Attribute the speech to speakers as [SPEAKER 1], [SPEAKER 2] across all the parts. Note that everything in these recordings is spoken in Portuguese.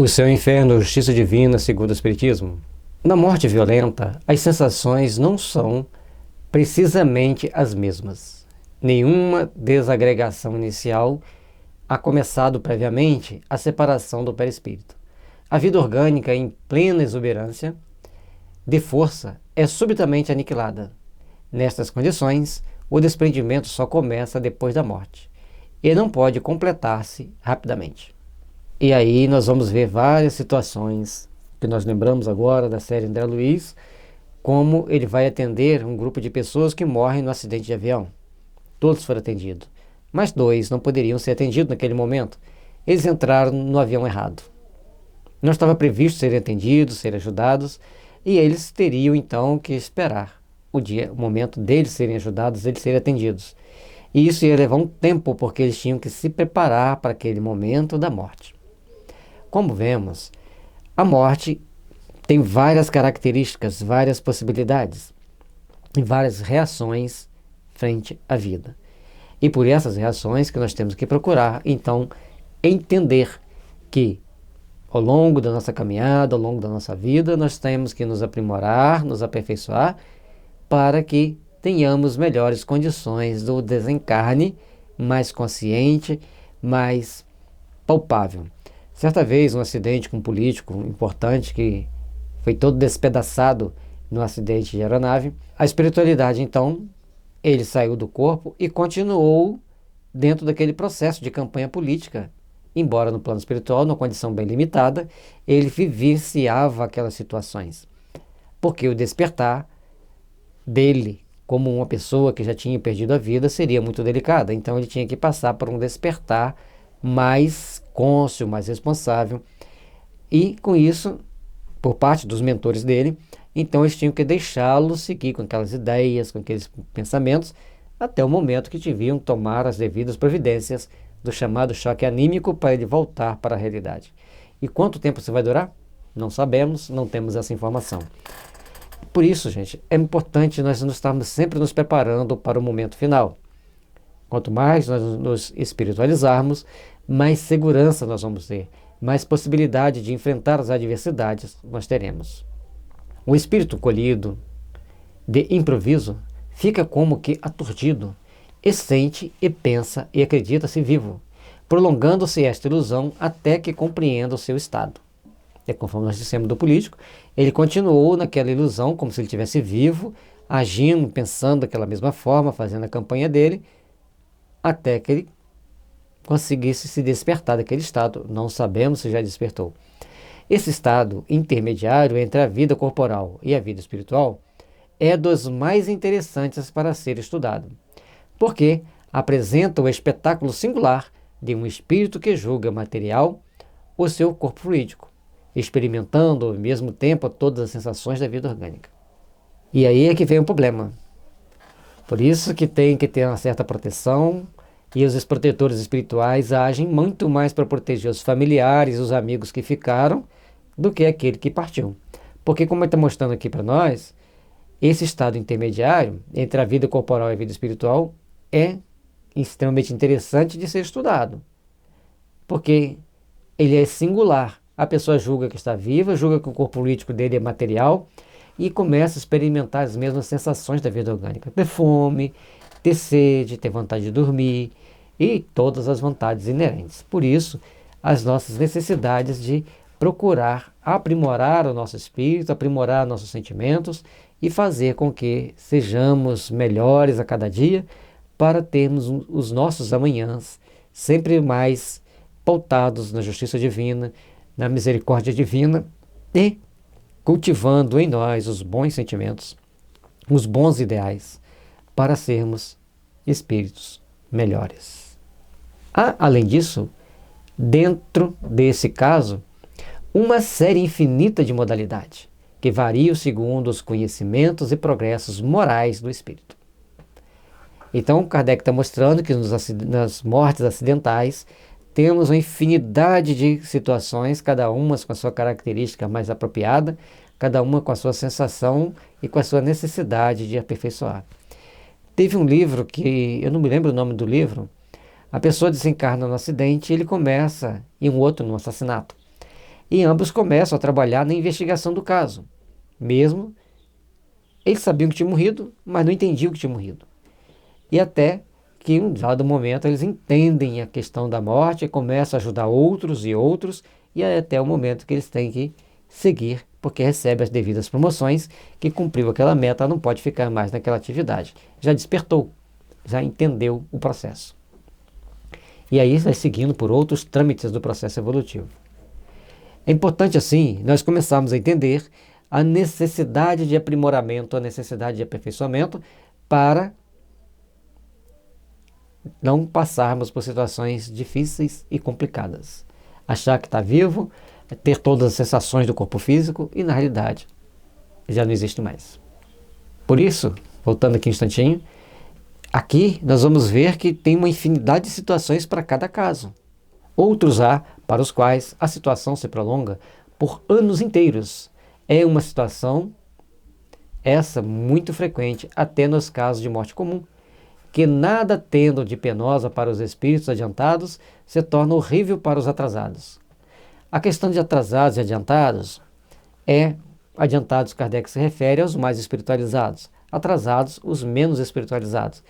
[SPEAKER 1] O céu e o inferno, justiça divina, segundo o Espiritismo. Na morte violenta, as sensações não são precisamente as mesmas. Nenhuma desagregação inicial há começado previamente a separação do perispírito. A vida orgânica, em plena exuberância de força, é subitamente aniquilada. Nestas condições, o desprendimento só começa depois da morte e não pode completar-se rapidamente. E aí nós vamos ver várias situações que nós lembramos agora da série André Luiz, como ele vai atender um grupo de pessoas que morrem no acidente de avião. Todos foram atendidos, mas 2 não poderiam ser atendidos naquele momento. Eles entraram no avião errado. Não estava previsto serem atendidos, serem ajudados, e eles teriam então que esperar o momento deles serem ajudados, eles serem atendidos. E isso ia levar um tempo, porque eles tinham que se preparar para aquele momento da morte. Como vemos, a morte tem várias características, várias possibilidades e várias reações frente à vida. E por essas reações que nós temos que procurar, então, entender que ao longo da nossa caminhada, ao longo da nossa vida, nós temos que nos aprimorar, nos aperfeiçoar, para que tenhamos melhores condições do desencarne, mais consciente, mais palpável. Certa vez, um acidente com um político importante que foi todo despedaçado no acidente de aeronave, a espiritualidade, então, ele saiu do corpo e continuou dentro daquele processo de campanha política. Embora no plano espiritual, numa condição bem limitada, ele vivenciava aquelas situações. Porque o despertar dele, como uma pessoa que já tinha perdido a vida, seria muito delicada. Então ele tinha que passar por um despertar mais cônscio, mais responsável. E com isso, por parte dos mentores dele, então eles tinham que deixá-lo seguir com aquelas ideias, com aqueles pensamentos, até o momento que deviam tomar as devidas providências do chamado choque anímico para ele voltar para a realidade. E quanto tempo isso vai durar? Não sabemos, não temos essa informação. Por isso, gente, é importante nós estarmos sempre nos preparando para o momento final. Quanto mais nós nos espiritualizarmos, mais segurança nós vamos ter, mais possibilidade de enfrentar as adversidades nós teremos. O espírito colhido de improviso fica como que aturdido, e sente, e pensa, e acredita-se vivo, prolongando-se esta ilusão até que compreenda o seu estado. É conforme nós dissemos do político, ele continuou naquela ilusão, como se ele estivesse vivo, agindo, pensando daquela mesma forma, fazendo a campanha dele, até que ele conseguisse se despertar daquele estado. Não sabemos se já despertou. Esse estado intermediário entre a vida corporal e a vida espiritual é dos mais interessantes para ser estudado, porque apresenta o espetáculo singular de um espírito que julga material o seu corpo fluídico, experimentando ao mesmo tempo todas as sensações da vida orgânica. E aí é que vem o problema. Por isso que tem que ter uma certa proteção, e os protetores espirituais agem muito mais para proteger os familiares, os amigos que ficaram, do que aquele que partiu. Porque, como ele está mostrando aqui para nós, esse estado intermediário entre a vida corporal e a vida espiritual é extremamente interessante de ser estudado, porque ele é singular. A pessoa julga que está viva, julga que o corpo político dele é material e começa a experimentar as mesmas sensações da vida orgânica. Ter fome, ter sede, ter vontade de dormir e todas as vontades inerentes. Por isso, as nossas necessidades de procurar aprimorar o nosso espírito, aprimorar nossos sentimentos e fazer com que sejamos melhores a cada dia para termos os nossos amanhãs sempre mais pautados na justiça divina, na misericórdia divina e cultivando em nós os bons sentimentos, os bons ideais para sermos espíritos melhores. Há, além disso, dentro desse caso, uma série infinita de modalidades que variam segundo os conhecimentos e progressos morais do espírito. Então, Kardec está mostrando que nas mortes acidentais temos uma infinidade de situações, cada uma com a sua característica mais apropriada, cada uma com a sua sensação e com a sua necessidade de aperfeiçoar. Teve um livro que, eu não me lembro o nome do livro, a pessoa desencarna no acidente e ele começa, e um outro no assassinato. e ambos começam a trabalhar na investigação do caso. Mesmo eles sabiam que tinha morrido, mas não entendiam que tinha morrido. E até que em um dado momento eles entendem a questão da morte e começam a ajudar outros e outros, e até o momento que eles têm que seguir, porque recebe as devidas promoções, que cumpriu aquela meta, não pode ficar mais naquela atividade. Já despertou, já entendeu o processo. E aí vai seguindo por outros trâmites do processo evolutivo. É importante, assim, nós começarmos a entender a necessidade de aprimoramento, a necessidade de aperfeiçoamento para não passarmos por situações difíceis e complicadas. Achar que está vivo, ter todas as sensações do corpo físico e, na realidade, já não existe mais. Por isso, voltando aqui um instantinho, aqui nós vamos ver que tem uma infinidade de situações para cada caso. Outros há para os quais a situação se prolonga por anos inteiros. É uma situação, essa muito frequente, até nos casos de morte comum, que nada tendo de penosa para os espíritos adiantados, se torna horrível para os atrasados. A questão de atrasados e adiantados adiantados Kardec se refere aos mais espiritualizados, atrasados os menos espiritualizados.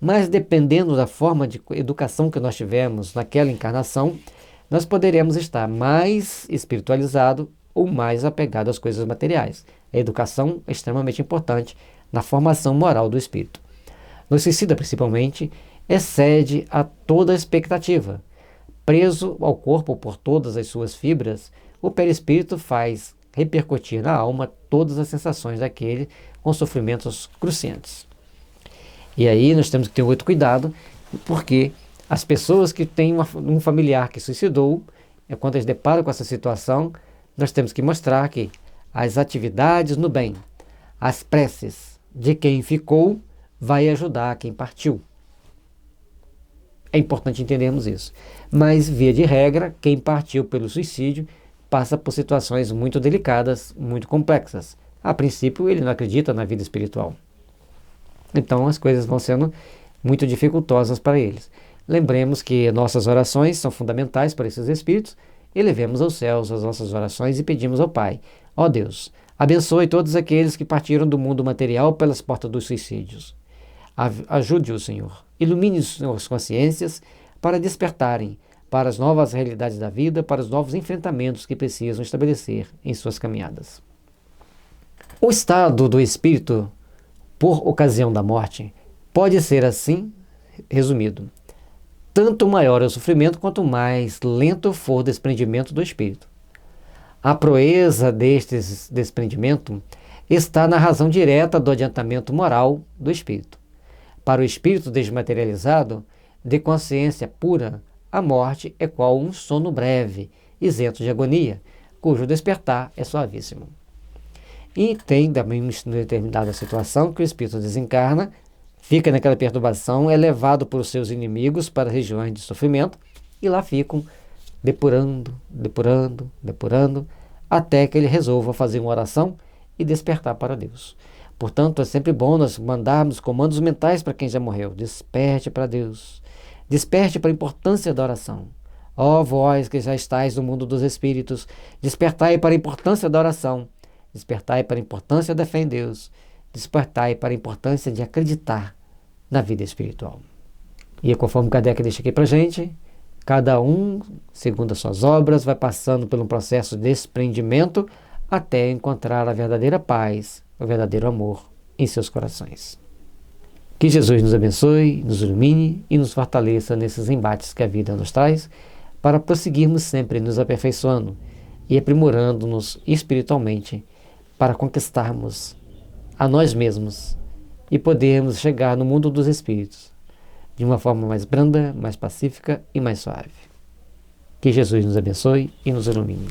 [SPEAKER 1] Mas dependendo da forma de educação que nós tivemos naquela encarnação, nós poderemos estar mais espiritualizado ou mais apegado às coisas materiais. A educação é extremamente importante na formação moral do espírito. No suicida, principalmente, excede a toda a expectativa. Preso ao corpo por todas as suas fibras, o perispírito faz repercutir na alma todas as sensações daquele com sofrimentos cruciantes. E aí nós temos que ter muito cuidado, porque as pessoas que têm um familiar que suicidou, quando eles deparam com essa situação, nós temos que mostrar que as atividades no bem, as preces de quem ficou, vai ajudar quem partiu. É importante entendermos isso. Mas, via de regra, quem partiu pelo suicídio passa por situações muito delicadas, muito complexas. A princípio, ele não acredita na vida espiritual. Então, as coisas vão sendo muito dificultosas para eles. Lembremos que nossas orações são fundamentais para esses espíritos. Elevemos aos céus as nossas orações e pedimos ao Pai: ó Deus, abençoe todos aqueles que partiram do mundo material pelas portas dos suicídios. Ajude-os, Senhor. Ilumine suas consciências para despertarem para as novas realidades da vida, para os novos enfrentamentos que precisam estabelecer em suas caminhadas. O estado do espírito por ocasião da morte pode ser assim resumido: tanto maior é o sofrimento, quanto mais lento for o desprendimento do espírito. A proeza deste desprendimento está na razão direta do adiantamento moral do espírito. Para o espírito desmaterializado, de consciência pura, a morte é qual um sono breve, isento de agonia, cujo despertar é suavíssimo. E tem também uma determinada situação que o espírito desencarna, fica naquela perturbação, é levado por seus inimigos para regiões de sofrimento e lá ficam depurando, até que ele resolva fazer uma oração e despertar para Deus. Portanto, é sempre bom nós mandarmos comandos mentais para quem já morreu. Desperte para Deus. Desperte para a importância da oração. Ó vós que já estáis no mundo dos espíritos, despertai para a importância da oração. Despertai para a importância da fé em Deus. Despertai para a importância de acreditar na vida espiritual. E conforme Kardec deixa aqui para a gente, cada um, segundo as suas obras, vai passando por um processo de desprendimento até encontrar a verdadeira paz, o verdadeiro amor em seus corações. Que Jesus nos abençoe, nos ilumine e nos fortaleça nesses embates que a vida nos traz, para prosseguirmos sempre nos aperfeiçoando e aprimorando-nos espiritualmente, para conquistarmos a nós mesmos e podermos chegar no mundo dos espíritos de uma forma mais branda, mais pacífica e mais suave. Que Jesus nos abençoe e nos ilumine.